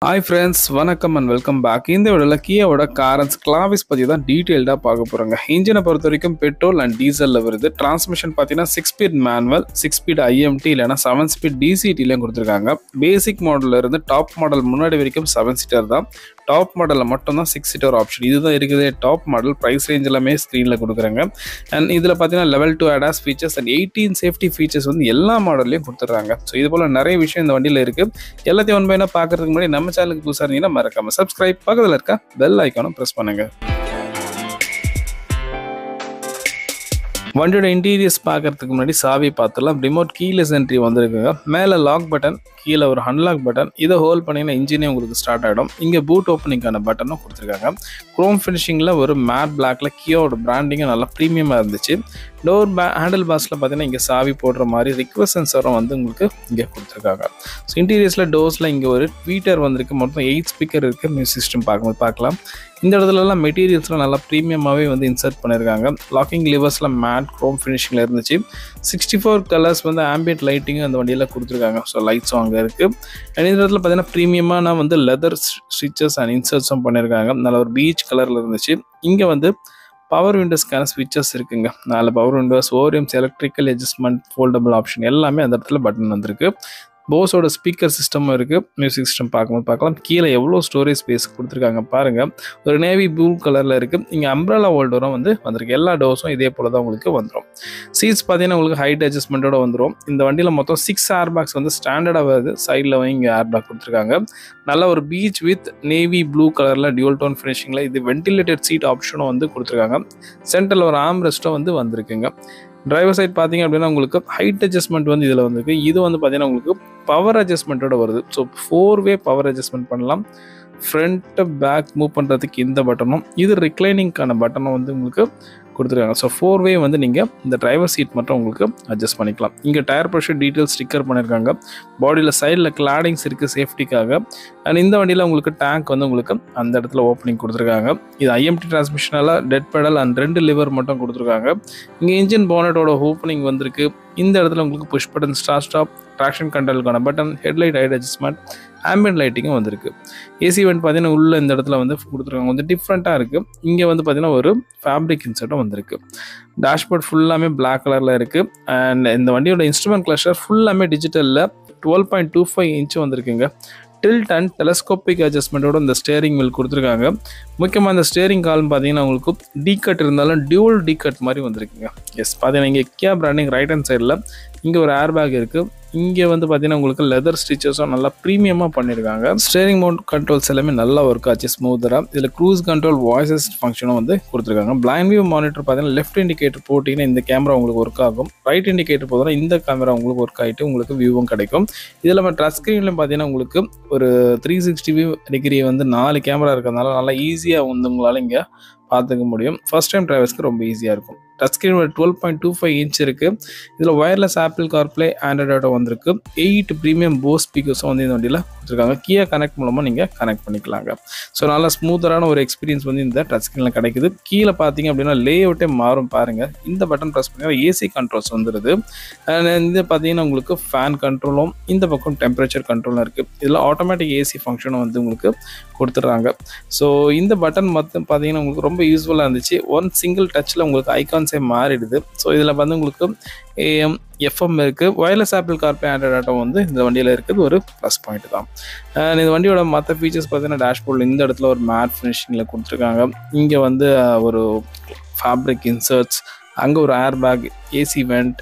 Hi friends, வணக்கம் and welcome back. இந்த வீடியோல கியாவோட காரன்ஸ் கிளாவிஸ் பத்தி தான் டீடைல்டா பார்க்க போறோங்க. இன்ஜினை பொறுத்த வரைக்கும் பெட்ரோல் அண்ட் டீசல்ல வருது. டிரான்ஸ்மிஷன் பார்த்தீங்கன்னா 6 ஸ்பீட் மேனுவல், 6 ஸ்பீட் IMT இல்லனா 7 ஸ்பீட் DCTலயும் கொடுத்திருக்காங்க. பேசிக் மாடல்ல இருந்து டாப் மாடல் முன்னாடி வரைக்கும் 7 சீட்டர் தான். டாப் மாடல்ல மட்டும் தான் 6 சீட்டர் ஆப்ஷன். இதுதான் இருக்குது டாப் மாடல். பிரைஸ் ரேஞ்ச் எல்லாமே ஸ்கிரீன்ல கொடுக்குறாங்க. அண்ட் இதுல பார்த்தீங்கன்னா level 2 ADAS features and 18 safety features வந்து எல்லா மாடல்லையும் கொடுத்துறாங்க. ஸோ இது போல நிறைய விஷயம் இந்த வண்டியில இருக்கு. எல்லாத்தையும் ஒன் பை ஒன்னா பார்க்கறதுக்கு முன்னாடி நம்ம சேனலுக்கு புதுசா இருந்தீங்கன்னா மறக்காம சப்ஸ்கிரைப், பக்கத்துல இருக்க பெல் ஐகானும் பிரஸ் பண்ணுங்க. வண்டியோட இன்டீரியர்ஸ் பார்க்கறதுக்கு முன்னாடி சாவி பார்த்துலாம். ரிமோட் கீலெஸ் என்ட்ரி வந்திருக்குங்க. மேலே லாக் பட்டன், கீழே ஒரு அன்லாக் பட்டன். இதை ஹோல்ட் பண்ணிங்கன்னா இன்ஜினே உங்களுக்கு ஸ்டார்ட் ஆகிடும். இங்கே பூட் ஓப்பனிங்கான பட்டனும் கொடுத்துருக்காங்க. குரோம் ஃபினிஷிங்கில் ஒரு மேட் பிளாக்ல கியோட பிராண்டிங்கும் நல்லா ப்ரீமியமாக இருந்துச்சு. டோர் ஹேண்டில் பாக்ஸில் பார்த்தீங்கன்னா இங்கே சாவி போடுற மாதிரி ரிக்வெஸ்ட் சென்சரும் வந்து உங்களுக்கு இங்கே கொடுத்துருக்காங்க. ஸோ இன்டீரியர்ஸில் டோர்ஸில் இங்கே ஒரு ட்வீட்டர் வந்திருக்கு. மொத்தம் 8 ஸ்பீக்கர் இருக்குது. மியூசிக் சிஸ்டம் பார்க்கலாம். இந்த இடத்துலலாம் மெட்டீரியல்ஸ்லாம் நல்லா ப்ரீமியமாகவே வந்து இன்சர்ட் பண்ணியிருக்காங்க. லாக்கிங் லிவர்ஸில் மேட் குரோம் ஃபினிஷிங்கில் இருந்துச்சு. 64 கலர்ஸ் வந்து ஆம்பியன்ட் லைட்டிங்கும் அந்த வண்டியில் கொடுத்துருக்காங்க. ஸோ லைட்ஸும் அங்கே இருக்குது. அண்ட் இந்த இடத்துல பார்த்தீங்கன்னா ப்ரீமியமான வந்து லெதர் ஸ்டிச்சஸ் அண்ட் இன்சர்ட்ஸும் பண்ணியிருக்காங்க. நல்ல ஒரு பீச் கலரில் இருந்துச்சு. இங்கே வந்து பவர் விண்டோஸ்க்கான ஸ்விட்சஸ் இருக்குங்க. 4 power windows, ORVMs, electrical adjustment, foldable option எல்லாமே அந்த இடத்துல பட்டன் வந்திருக்கு. போஸோட ஸ்பீக்கர் சிஸ்டமும் இருக்குது. மியூசிக் சிஸ்டம் பார்க்கலாம். கீழே எவ்வளோ ஸ்டோரேஜ் ஸ்பேஸ் கொடுத்துருக்காங்க பாருங்கள். ஒரு நேவி ப்ளூ கலரில் இருக்குது. இங்கே அம்ப்ரெல்லா ஹோல்டரும் வந்து வந்திருக்கு. எல்லா டோர்ஸும் இதே போல் தான் உங்களுக்கு வந்துடும். சீட்ஸ் பார்த்தீங்கன்னா உங்களுக்கு ஹைட் அட்ஜஸ்ட்மெண்ட்டோட வந்துடும். இந்த வண்டியில் மொத்தம் 6 ஏர் பேக்ஸ் வந்து ஸ்டாண்டர்டாக வருது. சைடில் இங்கே ஏர் பேக் கொடுத்துருக்காங்க. நல்ல ஒரு பீச் வித் நேவி ப்ளூ கலரில் டியூல் டோன் ஃபினிஷிங்கில் இது வென்டிலேட்டட் சீட் ஆப்ஷனும் வந்து கொடுத்துருக்காங்க. சென்டரில் ஒரு ஆர்ம் ரெஸ்ட்டும் வந்து வந்திருக்குங்க. டிரைவர் சைட் பார்த்தீங்க அப்படின்னா உங்களுக்கு ஹைட் அட்ஜஸ்ட்மெண்ட் வந்து இதில் வந்துருக்கு. இது வந்து பார்த்தீங்கன்னா உங்களுக்கு பவர் அட்ஜஸ்ட்மெண்ட்டோட வருது. ஸோ 4-வே பவர் அட்ஜஸ்ட்மெண்ட் பண்ணலாம். ஃப்ரண்ட் பேக் மூவ் பண்ணுறதுக்கு இந்த பட்டனும், இது ரிக்ளைனிங்கான பட்டனும் வந்து உங்களுக்கு கொடுத்துருக்காங்க. ஸோ 4-வே வந்து நீங்கள் இந்த டிரைவர் சீட் மட்டும் உங்களுக்கு அட்ஜஸ்ட் பண்ணிக்கலாம். இங்கே டயர் ப்ரெஷர் டீட்டெயில் ஸ்டிக்கர் பண்ணியிருக்காங்க. பாடியில் சைடில் கிளாடிங்ஸ் இருக்குது சேஃப்டிக்காக. அண்ட் இந்த வண்டியில் உங்களுக்கு டேங்க் வந்து உங்களுக்கு அந்த இடத்துல ஓப்பனிங் கொடுத்துருக்காங்க. இது IMT டிரான்ஸ்மிஷனால் டெட் பெடல் அண்ட் 2 லிவர் மட்டும் கொடுத்துருக்காங்க. இங்கே இன்ஜின் போனட்டோட ஓப்பனிங் வந்திருக்கு. இந்த இடத்துல உங்களுக்கு புஷ் பட்டன், ஸ்டாப், ட்ராக்ஷன் கண்ட்ரோலுக்கான button, headlight height adjustment, ambient லைட்டிங்கும் வந்திருக்கு. ஏசி வெண்ட் பார்த்தீங்கன்னா உள்ள இந்த இடத்துல வந்து கொடுத்துருக்காங்க. கொஞ்சம் டிஃப்ரெண்ட்டாக இருக்குது. இங்கே வந்து பார்த்தீங்கன்னா ஒரு ஃபேப்ரிக் இன்சர்ட்டும் வந்திருக்கு. டேஷ்போர்ட் ஃபுல்லாமே பிளாக் கலரில் இருக்குது. அண்ட் இந்த வண்டியோட இன்ஸ்ட்ருமெண்ட் கிளஸ்டர் ஃபுல்லாமே டிஜிட்டலில் 12.25 இன்ச் வந்திருக்குங்க. டில்ட் அண்ட் டெலஸ்கோபிக் அட்ஜஸ்ட்மெண்ட்டோட இந்த ஸ்டேரிங் வீல் கொடுத்துருக்காங்க. முக்கியமாக இந்த ஸ்டேரிங் கால்னு பார்த்தீங்கன்னா உங்களுக்கு டீகட் இருந்தாலும் டியூல் டீகட் மாதிரி வந்திருக்குங்க. எஸ் பார்த்தீங்கன்னா இங்கே கியா பிராண்டிங் ரைட் ஹேண்ட் சைடில் இங்கே ஒரு ஏர் பேக் இருக்குது. இங்கே வந்து பார்த்தீங்கன்னா உங்களுக்கு லெதர் ஸ்டிச்சஸும் நல்லா ப்ரீமியமாக பண்ணியிருக்காங்க. ஸ்டேரிங் மவுண்ட் கண்ட்ரோல்ஸ் எல்லாமே நல்லா ஒர்க் ஆச்சு ஸ்மூத்தராக. இதில் க்ரூஸ் கண்ட்ரோல் வாய்ஸஸ் ஃபங்க்ஷனும் வந்து கொடுத்துருக்காங்க. பிளைண்ட் வியூ மானிட்டர் பார்த்தீங்கன்னா லெஃப்ட் இண்டிகேட்டர் போட்டிங்கன்னா இந்த கேமரா உங்களுக்கு ஒர்க் ஆகும். ரைட் இண்டிகேட்டர் போதுனா இந்த கேமரா உங்களுக்கு ஒர்க் ஆகிட்டு உங்களுக்கு வியூவும் கிடைக்கும். இதில் நம்ம டச் ஸ்க்ரீன்லையும் பார்த்தீங்கன்னா உங்களுக்கு ஒரு 360 டிகிரி வந்து 4 கேமரா இருக்கிறதுனால நல்லா ஈஸியாக வந்து உங்களால் இங்கே பார்த்துக்க முடியும். ஃபர்ஸ்ட் டைம் டிரைவர்ஸ்க்கு ரொம்ப ஈஸியாக இருக்கும். டச் ஸ்க்ரீன் ஒரு 12.25 இன்ச் இருக்குது. இதில் wireless apple CarPlay, Android auto வந்திருக்கு. 8 ப்ரீமியம் போஸ் ஸ்பீக்கர்ஸும் வந்து இந்த வண்டியில் கொடுத்துருக்காங்க. கியா கனெக்ட் மூலமாக நீங்கள் கனெக்ட் பண்ணிக்கலாங்க. ஸோ நல்லா ஸ்மூத்தரான ஒரு எக்ஸ்பீரியன்ஸ் வந்து இந்த டச் ஸ்க்ரீனில் கிடைக்குது. கீழே பார்த்தீங்க அப்படின்னா லே அவுட்டே மாறும் பாருங்கள். இந்த பட்டன் ப்ரெஸ் பண்ணிங்கன்னா ஏசி கண்ட்ரோல்ஸ் வந்துடுது. இந்த பார்த்தீங்கன்னா உங்களுக்கு ஃபேன் கண்ட்ரோலும், இந்த பக்கம் டெம்பரேச்சர் கண்ட்ரோலும் இருக்குது. இதில் ஆட்டோமேட்டிக் ஏசி ஃபங்க்ஷனும் வந்து உங்களுக்கு கொடுத்துட்றாங்க. ஸோ இந்த பட்டன் மொத்தம் பார்த்தீங்கன்னா உங்களுக்கு ரொம்ப யூஸ்ஃபுல்லாக இருந்துச்சு. ஒன் சிங்கிள் டச்சில் உங்களுக்கு ஐகான்ஸே மாறிடுது. ஸோ இதில் வந்து உங்களுக்கு AM, FM இருக்குது. Wireless apple CarPlay, Android auto வந்து இந்த வண்டியில் இருக்குது ஒரு ப்ளஸ் பாயிண்ட் தான். இந்த வண்டியோட மற்ற ஃபீச்சர்ஸ் பார்த்தீங்கன்னா டேஷ்போர்டில் இந்த இடத்துல ஒரு மேட் ஃபினிஷிங்கில் கொடுத்துருக்காங்க. இங்கே வந்து ஒரு ஃபேப்ரிக் இன்சர்ட்ஸ், அங்கே ஒரு ஏர் பேக், ஏசி வெண்ட்,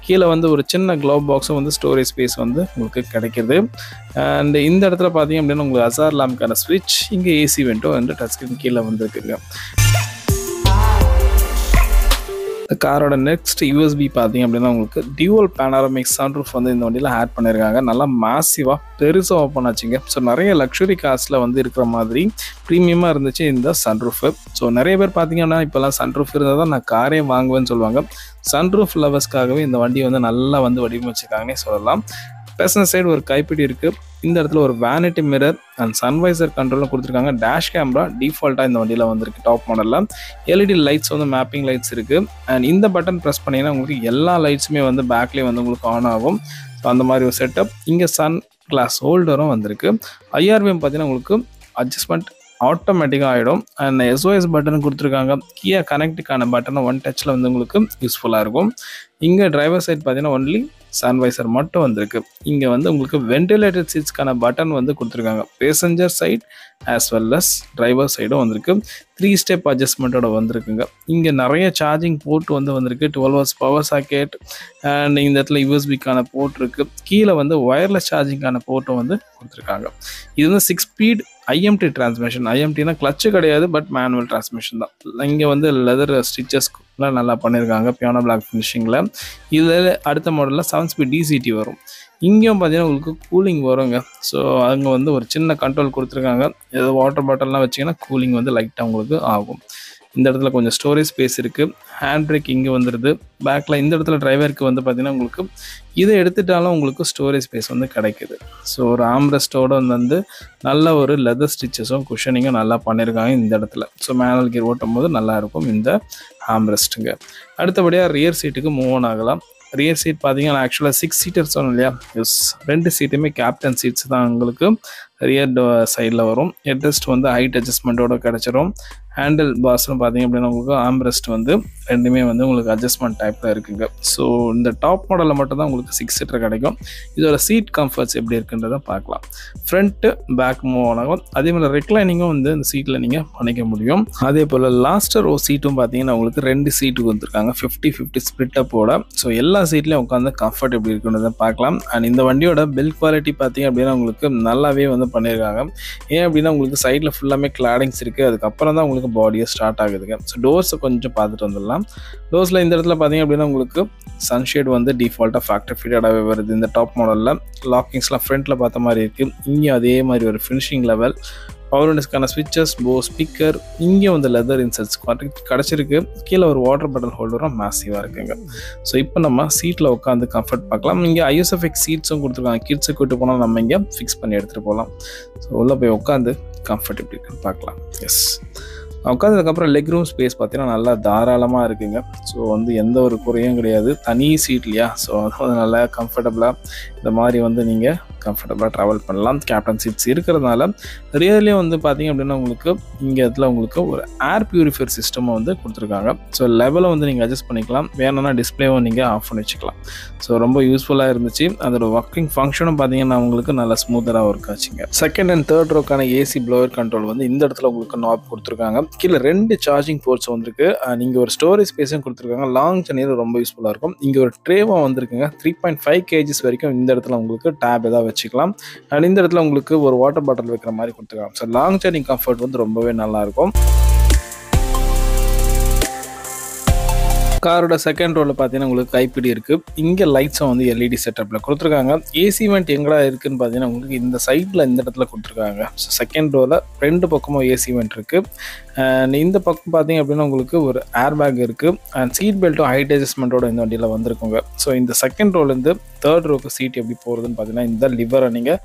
கீழே வந்து ஒரு சின்ன க்ளோவ் பாக்ஸும் வந்து ஸ்டோரேஜ் ஸ்பேஸ் வந்து உங்களுக்கு கிடைக்கிது. அண்ட் இந்த இடத்துல பார்த்தீங்க அப்படின்னா உங்களுக்கு அசார் லேம்ப்க்கான ஸ்விட்ச், இங்கே ஏசி வெண்ட்டும் வந்து டச் ஸ்க்ரீன் கீழே வந்துருக்குங்க. காரோட நெக்ஸ்ட் USB பார்த்தீங்க அப்படின்னா உங்களுக்கு டியூவல் பேனாரமிக் சன்ரூஃப் வந்து இந்த வண்டியில் ஆட் பண்ணியிருக்காங்க. நல்லா மாசிவாக பெருசாக ஓப்பன் ஆச்சுங்க. ஸோ நிறைய லக்ஸுரி கார்ஸில் வந்து இருக்கிற மாதிரி ப்ரீமியமாக இருந்துச்சு இந்த சன்ரூஃபு. ஸோ நிறைய பேர் பார்த்தீங்கன்னா இப்போலாம் சன்ரூஃப் இருந்தால் தான் நான் காரே வாங்குவேன்னு சொல்லுவாங்க. சன்ரூஃப் லவர்ஸ்க்காகவே இந்த வண்டியை வந்து நல்லா வந்து வடிவமைச்சிருக்காங்கன்னே சொல்லலாம். பேசஞ்சர் சைடு ஒரு கைப்பிடி இருக்குது. இந்த இடத்துல ஒரு வேனிட்டி மிரர் அண்ட் சன்வைசர் கண்ட்ரோலும் கொடுத்துருக்காங்க. டேஷ் கேமரா டிஃபால்ட்டாக இந்த வண்டியில் வந்திருக்கு. டாப் மாடலில் LED லைட்ஸ் வந்து மேப்பிங் லைட்ஸ் இருக்குது. அண்ட் இந்த பட்டன் ப்ரெஸ் பண்ணிங்கன்னா உங்களுக்கு எல்லா லைட்ஸுமே வந்து பேக்லேயே வந்து உங்களுக்கு ஆன் ஆகும். ஸோ அந்த மாதிரி ஒரு செட்டப். இங்கே சன் கிளாஸ் ஹோல்டரும் வந்திருக்கு. IRVM பார்த்தீங்கன்னா உங்களுக்கு அட்ஜஸ்ட்மெண்ட் ஆட்டோமேட்டிக்காக ஆகிடும். அண்ட் SOS பட்டன் கொடுத்துருக்காங்க. கியா கனெக்டுக்கான பட்டனை ஒன் டச்சில் வந்து உங்களுக்கு யூஸ்ஃபுல்லாக இருக்கும். இங்கே டிரைவர் சைட் பார்த்தீங்கன்னா ஒன்லி சன்வைசர் மட்டும் வந்திருக்கு. இங்கே வந்து உங்களுக்கு வென்டிலேட்டட் சீட்ஸ்க்கான பட்டன் வந்து கொடுத்துருக்காங்க. Passenger side as well as driver சைடும் வந்திருக்கு. 3 ஸ்டெப் அட்ஜஸ்ட்மெண்ட்டோட வந்திருக்குங்க. இங்கே நிறைய சார்ஜிங் போர்ட் வந்திருக்கு. 12 வாட்ஸ் பவர் சாக்கெட் அண்ட் இந்த இடத்துல யூஎஸ்பிக்கான போர்ட் இருக்குது. கீழே வந்து ஒயர்லெஸ் சார்ஜிங்கான போர்ட்டும் வந்து கொடுத்துருக்காங்க. இது வந்து 6 ஸ்பீட் IMT டிரான்ஸ்மிஷன். IMTனா கிளச்சு கிடையாது, பட் மேனுவல் டிரான்ஸ்மிஷன் தான். இங்கே வந்து லெதர் ஸ்டிச்சஸ்லாம் நல்லா பண்ணியிருக்காங்க பியானோ பிளாக் ஃபினிஷிங்கில். இதில் அடுத்த மாடலில் 7 ஸ்பீட் DCT வரும். இங்கேயும் பார்த்தீங்கன்னா உங்களுக்கு கூலிங் வருங்க. ஸோ அங்கே வந்து ஒரு சின்ன கண்ட்ரோல் கொடுத்துருக்காங்க. ஏதோ வாட்டர் பாட்டில்லாம் வச்சிங்கன்னா கூலிங் வந்து லைட்டாக உங்களுக்கு ஆகும். இந்த இடத்துல கொஞ்சம் ஸ்டோரேஜ் ஸ்பேஸ் இருக்குது. ஹேண்ட் பிரேக் இங்கே வந்துடுது. பேக்கில் இந்த இடத்துல டிரைவருக்கு வந்து பார்த்திங்கன்னா உங்களுக்கு இதை எடுத்துட்டாலும் உங்களுக்கு ஸ்டோரேஜ் ஸ்பேஸ் வந்து கிடைக்குது. ஸோ ஒரு ஆம்ரெஸ்ட்டோடு வந்து நல்ல ஒரு லெதர் ஸ்டிச்சஸும் குஷனிங்கும் நல்லா பண்ணியிருக்காங்க இந்த இடத்துல. ஸோ மேனுவல் கியர் ஓட்டும் போது நல்லாயிருக்கும் இந்த ஆம்ரெஸ்ட்டுங்க. அடுத்தபடியாக ரியர் சீட்டுக்கு மூவ் ஆன் ஆகலாம். ரியர் சீட் பார்த்தீங்கன்னா ஆக்சுவலாக 6 சீட்டர் சொன்னோம் இல்லையா, 2 சீட்டுமே கேப்டன் சீட்ஸ் தான் உங்களுக்கு ரியர் சைடில் வரும். ஹெட்ரெஸ்ட் வந்து ஹைட் அட்ஜஸ்ட்மெண்ட்டோட கிடச்சிரும். ஹேண்டில் பாஸ்ன்னு பார்த்தீங்க அப்படின்னா உங்களுக்கு ஆம்ரெஸ்ட் வந்து ரெண்டுமே வந்து உங்களுக்கு அட்ஜஸ்ட்மெண்ட் டைப்பில் இருக்குங்க. ஸோ இந்த டாப் மாடலில் மட்டும்தான் உங்களுக்கு 6 சீட்டர் கிடைக்கும். இதோட சீட் கம்ஃபர்ட்ஸ் எப்படி இருக்குன்றதை பார்க்கலாம். ஃப்ரண்ட்டு பேக் மூவ் ஆகும். அதே மாதிரி ரெக்லைனிங்கும் வந்து இந்த சீட்டில் நீங்கள் பண்ணிக்க முடியும். அதே போல் லாஸ்ட் ரோ சீட்டும் பார்த்தீங்கன்னா உங்களுக்கு 2 சீட்டு வந்துருக்காங்க 50-50 ஸ்பிளிட் அப்போட. ஸோ எல்லா சீட்லேயும் உட்காந்து கம்ஃபர்ட் எப்படி இருக்குன்றதை பார்க்கலாம். அண்ட் இந்த வண்டியோட பில்ட் குவாலிட்டி பார்த்தீங்க அப்படின்னா உங்களுக்கு நல்லாவே வந்து பண்ணியிருக்காங்க. ஏன் அப்படின்னா உங்களுக்கு சைடில் ஃபுல்லாமே கிளாடிங்ஸ் இருக்குது. அதுக்கப்புறம் தான் உங்களுக்கு பாடியே ஸ்டார்ட் ஆகுதுங்க. ஸோ டோர்ஸை கொஞ்சம் பார்த்துட்டு வந்துடலாம். டோர்ஸில் இந்த இடத்துல பார்த்தீங்க அப்படின்னா உங்களுக்கு சன்ஷேட் வந்து டிஃபால்ட்டாக ஃபேக்டரி ஃபிட்டடாகவே வருது. இந்த டாப் மாடலில் லாக்கிங்ஸ்லாம் ஃப்ரண்ட்டில் பார்த்த மாதிரி இருக்குது. இங்கேயும் அதே மாதிரி ஒரு ஃபினிஷிங் லெவல். பவர் விண்டோஸ்க்கான ஸ்விட்சஸ், ஸ்பீக்கர், இங்கே வந்து லெதர் இன்சர்ட்ஸ் கிடச்சிருக்கு. கீழே ஒரு வாட்டர் பாட்டில் ஹோல்டரும் மேசிவாக இருக்குங்க. ஸோ இப்போ நம்ம சீட்டில் உட்காந்து கம்ஃபர்ட் பார்க்கலாம். இங்கே ISFX சீட்ஸும் கொடுத்துருக்காங்க. கிட்ஸை கூட்டு போனால் நம்ம இங்கே ஃபிக்ஸ் பண்ணி எடுத்துகிட்டு போகலாம். ஸோ உள்ளே போய் உட்காந்து கம்ஃபர்ட் எப்படி இருக்குன்னு பார்க்கலாம். எஸ், உட்காந்ததுக்கப்புறம் லெக் ரூம் ஸ்பேஸ் பார்த்தீங்கன்னா நல்லா தாராளமாக இருக்குங்க. ஸோ வந்து எந்த ஒரு குறையும் கிடையாது. தனி சீட் இல்லையா, ஸோ அது நல்லா கம்ஃபர்டபுளாக இந்த மாதிரி வந்து நீங்கள் கம்ஃபர்டபுளாக ட்ராவல் பண்ணலாம். கேப்டன் சீட்ஸ் இருக்கிறதுனால ரியர்லேயும் வந்து பார்த்தீங்க அப்படின்னா உங்களுக்கு இங்கே இடத்துல உங்களுக்கு ஒரு ஏர் பியூரிஃபையர் சிஸ்டமும் வந்து கொடுத்துருக்காங்க. ஸோ லெவலை வந்து நீங்கள் அட்ஜஸ்ட் பண்ணிக்கலாம். வேணும்னா டிஸ்பிளேவும் நீங்கள் ஆஃப் பண்ணி வச்சுக்கலாம். ஸோ ரொம்ப யூஸ்ஃபுல்லாக இருந்துச்சு. அதோட ஒர்க்கிங் ஃபங்க்ஷனும் பார்த்தீங்கன்னா உங்களுக்கு நல்லா ஸ்மூத்தராக ஒர்க் ஆச்சுங்க. செகண்ட் அண்ட் தேர்ட் ரோக்கான AC ப்ளோயர் கண்ட்ரோல் வந்து இந்த இடத்துல உங்களுக்கு நாப் கொடுத்துருக்காங்க. கீழே 2 சார்ஜிங் போர்ட்ஸ் வந்துருக்கு. நீங்கள் ஒரு ஸ்டோரேஜ் ஸ்பேஸும் கொடுத்துருக்காங்க. லாங் ஜர்னியில் ரொம்ப யூஸ்ஃபுல்லாக இருக்கும். இங்கே ஒரு ட்ரேவும் வந்துருக்குங்க. 3.5 kg வரைக்கும் இந்த இடத்துல உங்களுக்கு டேப் ஏதாவது வச்சுக்கலாம். அண்ட் இந்த இடத்துல உங்களுக்கு ஒரு வாட்டர் பாட்டில் வைக்கிற மாதிரி கொடுத்துருக்காங்க. ஸோ லாங் ஜர்னி கம்ஃபர்ட் வந்து ரொம்பவே நல்லாயிருக்கும். காரோட செகண்ட் ரோவில் பார்த்தீங்கன்னா உங்களுக்கு கைப்பிடி இருக்குது. இங்கே லைட்ஸும் வந்து LED செட்டப்பில் கொடுத்துருக்காங்க. AC வெண்ட் எங்கடா இருக்குதுன்னு பார்த்தீங்கன்னா உங்களுக்கு இந்த சைடில் இந்த இடத்துல கொடுத்துருக்காங்க. ஸோ செகண்ட் ரோவில் 2 பக்கமும் AC வெண்ட் இருக்குது. அண்ட் இந்த பக்கம் பார்த்தீங்க அப்படின்னா உங்களுக்கு ஒரு ஏர் பேக் இருக்குது. அண்ட் சீட் பெல்ட்டும் ஹைட் அட்ஜஸ்ட்மெண்ட்டோட இந்த வண்டியில் வந்துருக்குங்க. ஸோ இந்த செகண்ட் ரோலேருந்து தேர்ட் ரோக்கு சீட் எப்படி போகிறதுன்னு பார்த்தீங்கன்னா இந்த லிவரை நீங்கள்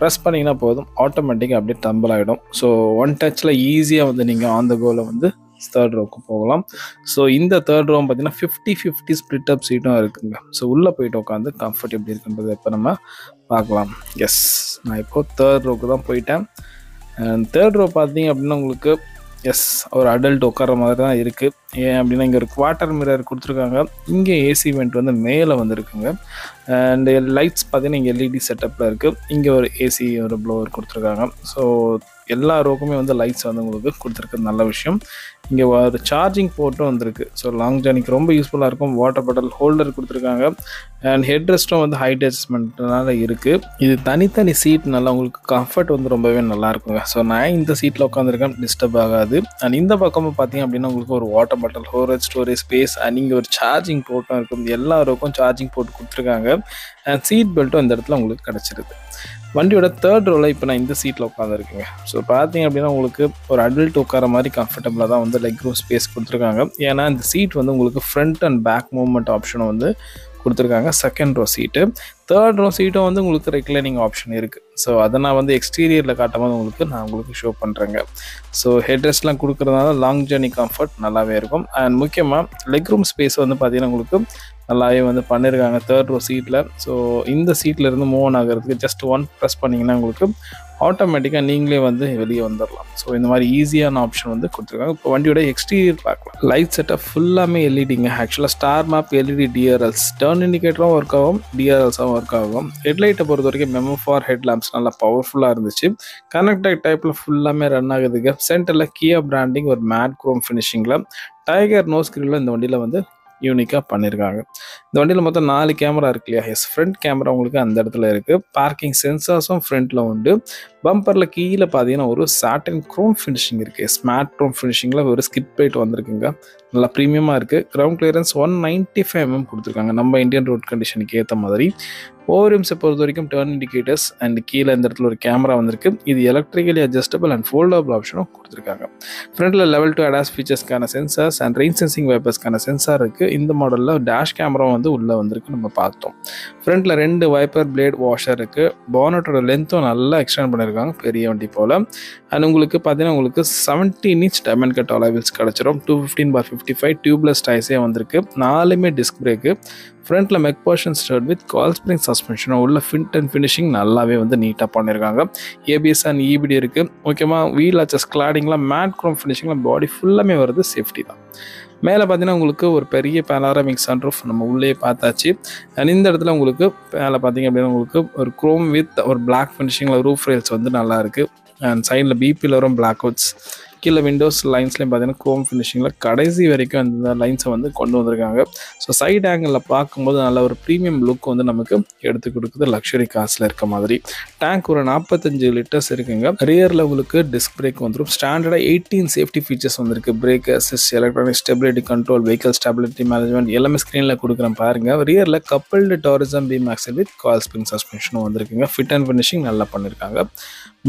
ப்ரெஸ் பண்ணிங்கன்னா போதும், ஆட்டோமேட்டிக்காக அப்படியே டம்பிள் ஆகிடும். ஸோ ஒன் டச்சில் ஈஸியாக வந்து நீங்கள் ஆன் த கோவில் வந்து தேர்ட் ரோக்கு போகலாம். ஸோ இந்த தேர்ட் ரோ பார்த்தீங்கன்னா 50-50 ஸ்பிளிட் அப் சீட்டும் இருக்குங்க. ஸோ உள்ளே போயிட்டு உட்காந்து கம்ஃபர்ட் எப்படி இருக்குன்றது இப்போ நம்ம பார்க்கலாம். எஸ், நான் இப்போது தேர்ட் ரோக்கு தான் போயிட்டேன். அண்ட் தேர்ட் ரோ பார்த்தீங்க அப்படின்னா உங்களுக்கு எஸ் ஒரு அடல்ட் உட்கார மாதிரி தான் இருக்குது. ஏன் அப்படின்னா இங்கே ஒரு குவார்ட்டர் மிரர் கொடுத்துருக்காங்க. இங்கே AC வெண்ட் வந்து மேலே வந்துருக்குங்க. அண்ட் லைட்ஸ் பார்த்தீங்கன்னா இங்கே LED செட்டப்பில் இருக்குது. இங்கே ஒரு AC ஒரு ப்ளோவர் கொடுத்துருக்காங்க. ஸோ எல்லா ரோக்குமே வந்து லைட்ஸ் வந்து உங்களுக்கு கொடுத்துருக்கு, நல்ல விஷயம். இங்கே ஒரு சார்ஜிங் போர்ட்டும் வந்துருக்கு. ஸோ லாங் ஜர்னிக்கு ரொம்ப யூஸ்ஃபுல்லாக இருக்கும். வாட்டர் பாட்டில் ஹோல்டர் கொடுத்துருக்காங்க. அண்ட் ஹெட் ரெஸ்ட்டும் வந்து ஹைட் அட்ஜஸ்ட்மெண்ட்னால இருக்குது. இது தனித்தனி சீட்னால உங்களுக்கு கம்ஃபர்ட் வந்து ரொம்பவே நல்லா இருக்குங்க. ஸோ நான் இந்த சீட்டில் உட்காந்துருக்கேன், டிஸ்டர்ப் ஆகாது. அண்ட் இந்த பக்கமும் பார்த்தீங்க அப்படின்னா உங்களுக்கு ஒரு water bottle holder, storage space, and இங்கே ஒரு சார்ஜிங் போர்ட்டும் இருக்கும். எல்லா ரோக்கும் சார்ஜிங் போர்ட் கொடுத்துருக்காங்க. அண்ட் சீட் பெல்ட்டும் இந்த இடத்துல உங்களுக்கு கிடச்சிருது. வண்டியோட தேர்ட் ரோவில் இப்போ நான் இந்த சீட்டில் உட்காந்துருக்குங்க. ஸோ பார்த்தீங்க அப்படின்னா உங்களுக்கு ஒரு அடல்ட் உட்கார மாதிரி கம்ஃபர்டபுளாக தான் வந்து லெக் ரூம் ஸ்பேஸ் கொடுத்துருக்காங்க. ஏன்னா இந்த சீட் வந்து உங்களுக்கு ஃப்ரண்ட் அண்ட் பேக் மூவ்மெண்ட் ஆப்ஷனும் வந்து கொடுத்துருக்காங்க. செகண்ட் ரோ சீட்டு, தேர்ட் ரோ சீட்டும் வந்து உங்களுக்கு ரெக்லைனிங் ஆப்ஷன் இருக்குது. ஸோ அதை நான் வந்து எக்ஸ்டீரியரில் காட்டும்போது நான் உங்களுக்கு ஷோ பண்ணுறேங்க. ஸோ ஹெட் ரெஸ்ட்லாம் கொடுக்குறதுனால லாங் ஜர்னி கம்ஃபர்ட் நல்லாவே இருக்கும். அண்ட் முக்கியமாக லெக் ரூம் ஸ்பேஸ் வந்து பார்த்தீங்கன்னா உங்களுக்கு நல்லாவே வந்து பண்ணியிருக்காங்க தேர்ட் ரோ சீட்டில். ஸோ இந்த சீட்டில் இருந்து மூவ் ஆன் ஆகிறதுக்கு ஜஸ்ட் ஒன் ப்ரெஸ் பண்ணிங்கன்னா உங்களுக்கு ஆட்டோமேட்டிக்காக நீங்களே வந்து வெளியே வந்துடலாம். ஸோ இந்த மாதிரி ஈஸியான ஆப்ஷன் வந்து கொடுத்துருக்காங்க. இப்போ வண்டியோட எக்ஸ்டீரியர் பார்க்கலாம். லைட் செட்டப் ஃபுல்லாமே எல்இடிங்க. ஆக்சுவலாக star map LED DRLs, turn இண்டிகேட்டரும் ஒர்க் ஆகும், டிஆர்எல்ஸும் ஒர்க் ஆகும். ஹெட்லைட்டை பொறுத்த வரைக்கும் மெமோ ஃபார் ஹெட் லேம்ப்ஸ் நல்லா பவர்ஃபுல்லாக இருந்துச்சு. கனெக்டட் டைப்பில் ஃபுல்லாமே ரன் ஆகுதுங்க. சென்டரில் கியா பிராண்டிங் ஒரு மேட் குரோம் ஃபினிஷிங்கில் டைகர் நோஸ் கிரில்ல இந்த வண்டியில் வந்து யூனிக்காக பண்ணியிருக்காங்க. இந்த வண்டியில் மொத்தம் 4 கேமரா இருக்கு இல்லையா? எஸ், ஃப்ரண்ட் கேமரா உங்களுக்கு அந்த இடத்துல இருக்குது. பார்க்கிங் சென்சார்ஸும் ஃப்ரண்ட்டில் உண்டு. பம்பரில் கீழே பார்த்தீங்கன்னா ஒரு சாட்டின் க்ரோம் ஃபினிஷிங் இருக்குது. ஸ்மார்ட் க்ரோம் ஃபினிஷிங்கில் ஒரு ஸ்கிட் பிளேட் வந்திருக்குங்க. நல்லா ப்ரீமியமாக இருக்குது. கிரவுண்ட் கிளியரன்ஸ் 195 mm கொடுத்துருக்காங்க, நம்ம இந்தியன் ரோட் கண்டிஷனுக்கு ஏற்ற மாதிரி. ஓவர்விம்ஸை பொறுத்த வரைக்கும் டர்ன் இண்டிகேட்டர்ஸ் அண்ட் கீழே இந்த இடத்துல ஒரு கேமரா வந்திருக்கு. இது எலக்ட்ரிக்கலி அட்ஜஸ்டபிள் அண்ட் ஃபோல்டபிள் ஆப்ஷனும் கொடுத்துருக்காங்க. ஃப்ரண்ட்டில் லெவல் 2 ADAS ஃபீச்சர்ஸ்க்கான சென்சார்ஸ் அண்ட் ரெயின் சென்சிங் வைப்பர்ஸ்க்கான சென்சார் இருக்குது. இந்த மாடலில் டேஷ் கேமரா வந்து உள்ளே வந்திருக்கு, நம்ம பார்த்தோம். ஃப்ரண்ட்டில் 2 வைப்பர் பிளேட் வாஷர் இருக்குது. பானட்டோட லென்த்தும் நல்லா எக்ஸ்டெண்ட் பண்ணியிருக்காங்க, பெரிய வண்டி போல். அண்ட் உங்களுக்கு பார்த்தீங்கன்னா உங்களுக்கு 17 inch டைமண்ட் கட் அலாய்வில்ஸ் கிடச்சிரும். 215/55 டியூப்லெஸ் டயர்ஸே வந்திருக்கு. 4மே டிஸ்க் பிரேக்கு. ஃப்ரண்ட்டில் மெக்பாஷன் ஸ்டர்ட் வித் கால் ஸ்ப்ரிங் சஸ்பென்ஷனும் உள்ள ஃபிட் அண்ட் ஃபினிஷிங் நல்லாவே வந்து நீட்டாக பண்ணியிருக்காங்க. ஏபிஎஸ் அண்ட் இபிடி இருக்குது. முக்கியமாக வீல் அச்சஸ் கிளாடிங்லாம் மேட் க்ரோம் ஃபினிஷிங்கில் பாடி ஃபுல்லாமே வருது, சேஃப்டி தான். மேலே பார்த்தீங்கன்னா உங்களுக்கு ஒரு பெரிய பேனாரமிக் சன்ரூஃப் நம்ம உள்ளே பார்த்தாச்சு. அண்ட் இந்த இடத்துல உங்களுக்கு மேலே பார்த்தீங்க அப்படின்னா உங்களுக்கு ஒரு க்ரோம் வித் ஒரு பிளாக் ஃபினிஷிங்கில் ரூஃப் ரெயில்ஸ் வந்து நல்லா இருக்குது. அண்ட் சைடில் பிபிலரும் பிளாக் அவுட்ஸ். கீழே விண்டோஸ் லைன்ஸ்லேயும் பார்த்தீங்கன்னா க்ரோம் ஃபினிஷிங்கில் கடைசி வரைக்கும் அந்த லைன்ஸை வந்து கொண்டு வந்திருக்காங்க. ஸோ சைட் ஆங்கிளில் பார்க்கும்போது நல்ல ஒரு ப்ரீமியம் லுக் வந்து நமக்கு எடுத்து கொடுக்குது, லக்ஸரி காசில் இருக்க மாதிரி. டேங்க் ஒரு 45 லிட்டர்ஸ் இருக்குங்க. ரியரில் உங்களுக்கு டிஸ்க் பிரேக் வந்துடும். ஸ்டாண்டர்டாக 18 சேஃப்டி ஃபீச்சர்ஸ் வந்திருக்கு. Brake assist, electronic stability control, vehicle stability management எல்லாமே ஸ்க்ரீனில் கொடுக்குறேன் பாருங்கள். ரியரில் coupled torsion beam axle with coil spring சஸ்பென்ஷனும் வந்திருக்குங்க. ஃபிட் அண்ட் ஃபினிஷிங் நல்லா பண்ணியிருக்காங்க.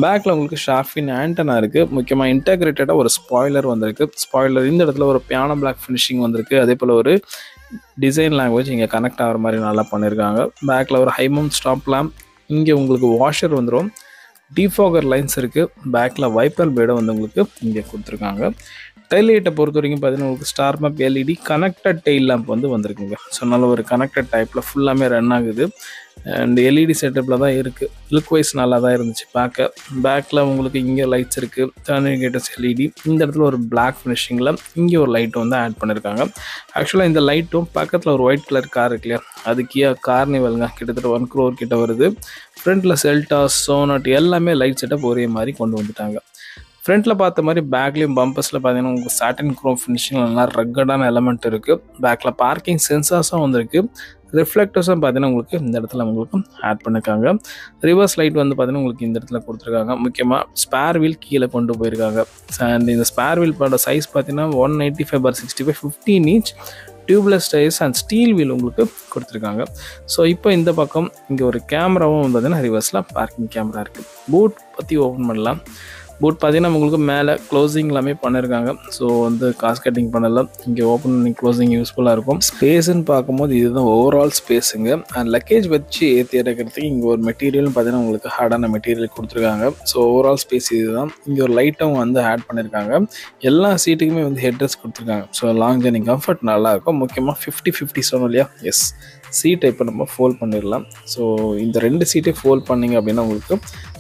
பேக்கில் உங்களுக்கு ஷார்ஃபின் ஆண்டனா இருக்குது. முக்கியமாக இன்டெகிரேட்டடாக ஒரு ஸ்பாய்லர் வந்திருக்கு. ஸ்பாய்லர் இந்த இடத்துல ஒரு பியானோ பிளாக் ஃபினிஷிங் வந்திருக்கு. அதே போல் ஒரு டிசைன் லாங்குவேஜ் இங்கே கனெக்ட் ஆகிற மாதிரி நல்லா பண்ணியிருக்காங்க. பேக்கில் ஒரு ஹைமவுண்ட் ஸ்டாப் லேம்ப். இங்கே உங்களுக்கு வாஷர் வந்துடும். டிஃபாகர் லைன்ஸ் இருக்குது. பேக்கில் வைப்பர் பிளேடை வந்து உங்களுக்கு இங்கே கொடுத்துருக்காங்க. டெயில் லைட்டை பொறுத்த வரைக்கும் பார்த்தீங்கன்னா உங்களுக்கு star map LED connected tail lamp வந்து வந்திருக்குங்க. ஸோ நல்ல ஒரு கனெக்டட் டைப்பில் ஃபுல்லாமே ரன் ஆகுது. அண்ட் எல்இடி செட்டப்பில் தான் இருக்குது. லுக் வைஸ் நல்லா தான் இருந்துச்சு பார்க்க. பேக்கில் உங்களுக்கு இங்கே லைட்ஸ் இருக்குது. Turn indicators LED. இந்த இடத்துல ஒரு பிளாக் ஃபினிஷிங்கில் இங்கே ஒரு லைட்டும் வந்து ஆட் பண்ணியிருக்காங்க. ஆக்சுவலாக இந்த லைட்டும் பக்கத்தில் ஒரு ஒயிட் கலர் கார் இருக்கு இல்லையா, அது கியா கார்னிவல்ங்க. கிட்டத்தட்ட 1 crore கிட்ட வருது. ஃப்ரண்ட்டில் செல்டாஸ், சோனட் எல்லாமே லைட் செட்டப் ஒரே மாதிரி கொண்டு வந்துட்டாங்க. ஃப்ரண்ட்டில் பார்த்த மாதிரி பேக்லேயும் பம்பர்ஸில் பார்த்தீங்கன்னா உங்களுக்கு சாட்டின் க்ரோம் ஃபினிஷிங் நல்லா ரக்கடான எலமெண்ட் இருக்குது. பேக்கில் பார்க்கிங் சென்சார்ஸும் வந்திருக்கு. ரிஃப்ளெக்டர்ஸும் பார்த்தீங்கன்னா உங்களுக்கு இந்த இடத்துல உங்களுக்கு ஆட் பண்ணியிருக்காங்க. ரிவர்ஸ் லைட் வந்து பார்த்தீங்கன்னா உங்களுக்கு இந்த இடத்துல கொடுத்துருக்காங்க. முக்கியமாக ஸ்பேர் வீல் கீழே கொண்டு போயிருக்காங்க. அண்ட் இந்த ஸ்பேர் வீல் பண்ண சைஸ் பார்த்தீங்கன்னா 195/65 15 inch tubeless tyres and steel wheel உங்களுக்கு கொடுத்துருக்காங்க. ஸோ இப்போ இந்த பக்கம் இங்கே ஒரு கேமராவும் பார்த்தீங்கன்னா ரிவர்ஸில் பார்க்கிங் கேமரா இருக்குது. பூட் பற்றி ஓப்பன் பண்ணலாம். பூட் பார்த்தீங்கன்னா உங்களுக்கு மேலே க்ளோசிங் எல்லாமே பண்ணியிருக்காங்க. ஸோ வந்து காஸ் கட்டிங் பண்ணலாம். இங்கே ஓப்பன் பண்ணி க்ளோசிங் யூஸ்ஃபுல்லாக இருக்கும். ஸ்பேஸ்ன்னு பார்க்கும்போது இதுதான் ஓவரால் ஸ்பேஸுங்க. அண்ட் லக்கேஜ் வச்சு ஏற்றி இறக்கிறதுக்கு இங்கே ஒரு மெட்டீரியல்னு பார்த்தீங்கன்னா உங்களுக்கு ஹார்டான மெட்டீரியல் கொடுத்துருக்காங்க. ஸோ ஓவரால் ஸ்பேஸ் இதுதான். இங்கே ஒரு லைட்டும் வந்து ஆட் பண்ணியிருக்காங்க. எல்லா சீட்டுக்குமே வந்து ஹெட்ரெஸ்ட் கொடுத்துருக்காங்க. ஸோ லாங் ஜர்னி கம்ஃபர்ட் நல்லாயிருக்கும். முக்கியமாக 50-50 சொன்னோம் இல்லையா, எஸ் சீட்டை இப்போ நம்ம ஃபோல்ட் பண்ணிடலாம். ஸோ இந்த 2 சீட்டை ஃபோல்ட் பண்ணிங்க அப்படின்னா உங்களுக்கு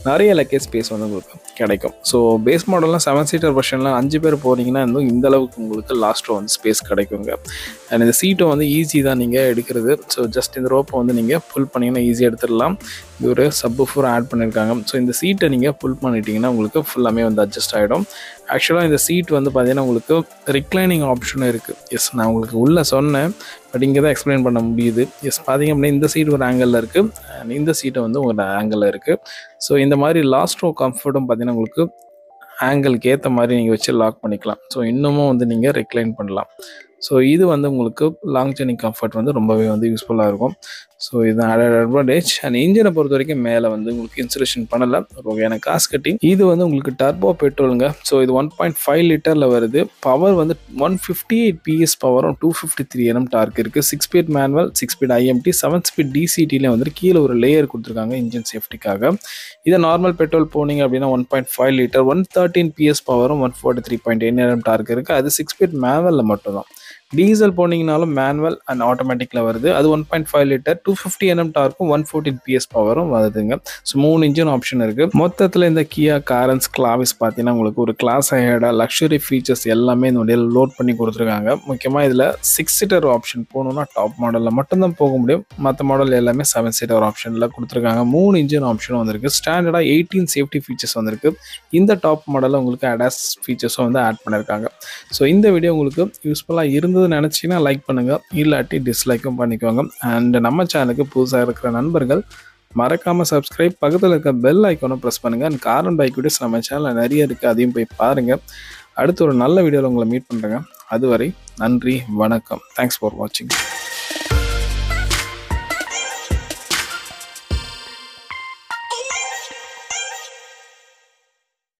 நிறைய லக்கேஜ் ஸ்பேஸ் வந்து உங்களுக்கு கிடைக்கும். ஸோ பேஸ் மாடல்லாம் 7 seater வெர்ஷனில் 5 பேர் போகிறீங்கன்னா இந்த அளவுக்கு உங்களுக்கு லாஸ்ட் ரோ வந்து ஸ்பேஸ் கிடைக்குங்க. அண்ட் இந்த சீட்டை வந்து ஈஸி தான் நீங்கள் எடுக்கிறது. ஸோ ஜஸ்ட் இந்த ரோப்பை வந்து நீங்கள் புல் பண்ணிங்கன்னா ஈஸியாக எடுத்துடலாம். இது ஒரு சப்வூஃபர் ஆட் பண்ணியிருக்காங்க. ஸோ இந்த சீட்டை நீங்கள் புல் பண்ணிட்டீங்கன்னா உங்களுக்கு ஃபுல்லாமே வந்து அட்ஜஸ்ட் ஆகிடும். ஆக்சுவலாக இந்த சீட் வந்து பார்த்தீங்கன்னா உங்களுக்கு ரிக்ளைனிங் ஆப்ஷனும் இருக்குது. எஸ், நான் உங்களுக்கு உள்ளே சொன்னேன், பட் இங்கே தான் எக்ஸ்பிளைன் பண்ண முடியுது. எஸ், பார்த்தீங்க அப்படின்னா இந்த சீட் ஒரு ஆங்கிளில் இருக்குது அண்ட் இந்த சீட்டை வந்து ஒரு ஆங்கிளில் இருக்குது. ஸோ இந்த மாதிரி லாஸ்ட் ரோ கம்ஃபர்ட்டும் பார்த்தீங்கன்னா உங்களுக்கு ஆங்கிளுக்கு ஏற்ற மாதிரி நீங்கள் வச்சு லாக் பண்ணிக்கலாம். ஸோ இன்னமும் வந்து நீங்கள் ரெக்ளைன் பண்ணலாம். ஸோ இது வந்து உங்களுக்கு லாங் ஜர்னி கம்ஃபர்ட் வந்து ரொம்பவே வந்து யூஸ்ஃபுல்லாக இருக்கும். ஸோ இதுதான் அட்வான்டேஜ். அண்ட் இன்ஜினை பொறுத்த வரைக்கும் மேலே வந்து உங்களுக்கு இன்சுலேஷன் பண்ணலை, ஒரு வகையான காஸ் கட்டிங். இது வந்து உங்களுக்கு டர்போ பெட்ரோலுங்க. ஸோ இது 1.5 லிட்டரில் வருது. பவர் வந்து 158 PS பவரும் 253 Nm டார்க் இருக்குது. 6 speed manual, 6 speed IMT, 7 speed DCTலேயே வந்துட்டு கீழே ஒரு லேயர் கொடுத்துருக்காங்க இன்ஜின் சேஃப்டிக்காக. இதை நார்மல் பெட்ரோல் போனீங்க அப்படின்னா 1.5 லிட்டர் 113 PS பவரும் 143.8 Nm டார்க் இருக்குது. அது 6 speed மேனுவலில் மட்டும்தான். டீசல் போனீங்கனாலும் மேனுவல் அண்ட் ஆட்டோமேட்டிக்கில் வருது. அது 1.5 லிட்டர் 250 Nm டார்க்கும் 114 PS பவரும் வருதுங்க. ஸோ 3 இன்ஜின் ஆப்ஷன் இருக்குது. மொத்தத்தில் இந்த கியா காரன்ஸ் கிளாவிஸ் பார்த்தீங்கன்னா உங்களுக்கு ஒரு கிளாஸ் ஹெடாக லக்ஸுரி ஃபீச்சர்ஸ் எல்லாமே இந்த வண்டியில் லோட் பண்ணி கொடுத்துருக்காங்க. முக்கியமாக இதில் 6 சீட்டர் ஆப்ஷன் போகணுன்னா டாப் மாடலில் மட்டும்தான் போக முடியும். மற்ற மாடல் எல்லாமே 7 சீட்டர் ஆப்ஷனில் கொடுத்துருக்காங்க. 3 இன்ஜின் ஆப்ஷனும் வந்திருக்கு. ஸ்டாண்டர்டாக 18 சேஃப்டி ஃபீச்சர்ஸ் வந்திருக்கு. இந்த டாப் மாடலில் உங்களுக்கு அடாஸ் ஃபீச்சர்ஸும் வந்து ஆட் பண்ணியிருக்காங்க. ஸோ இந்த வீடியோ உங்களுக்கு யூஸ்ஃபுல்லாக இருந்ததுன்னு நினச்சிங்கன்னா லைக் பண்ணுங்கள், இல்லாட்டி டிஸ்லைக்கும் பண்ணிக்கோங்க. அண்ட் நம்ம சேனலுக்கு புதுசாக இருக்கிற நண்பர்கள் மறக்காமல் சப்ஸ்கிரைப், பக்கத்தில் இருக்க பெல் ஐக்கானும் ப்ரெஸ் பண்ணுங்கள். And car and bike videos நம்ம சேனலில் நிறைய இருக்குது, அதையும் போய் பாருங்கள். அடுத்து ஒரு நல்ல வீடியோவில் உங்களை மீட் பண்ணுறேங்க. அதுவரை நன்றி, வணக்கம். தேங்க்ஸ் ஃபார் வாட்சிங்.